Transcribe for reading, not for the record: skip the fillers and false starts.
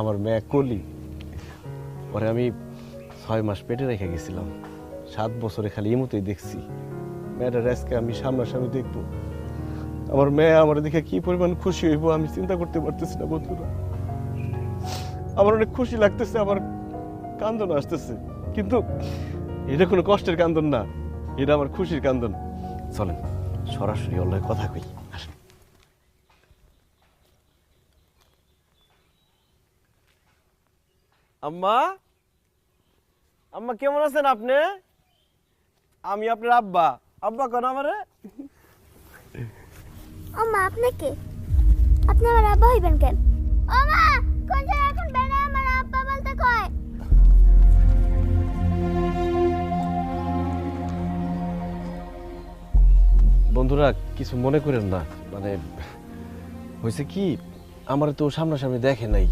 আমার মেয়ে কলি, পরে আমি 6 মাস পেটে রেখে গেছিলাম। 7 বছরে খালি ইমুতেই দেখছি। মেয়েটার আজকে আমি সামনাসামনি দেখবো। আমার মেয়ে আমার দেখে কি পরিমাণ খুশি হইব আমি চিন্তা করতে পারতেছি না বন্ধুরা। আমার অনেক খুশি লাগতেছে, আমার কান্দন আসতেছে, কিন্তু এটা কোনো কষ্টের কান্দন না, এটা আমার খুশির কান্দন। চলেন সরাসরি ওর লগে কথা কই। আসেন। আম্মা, আম্মা কেমন আছেন আপনি? আমি আপনার আব্বা। আব্বা কোন আমারে? ও মা, আপনি কে? আপনি আমার আব্বা হইবেন কেন? ও মা, কোন জায়গায় এখন বেড়ে আমার আব্বা বলতে কয়? বন্ধুরা কিছু মনে করেন না, মানে হয়েছে কি, আমার তো সামনাসামনি দেখে নাই।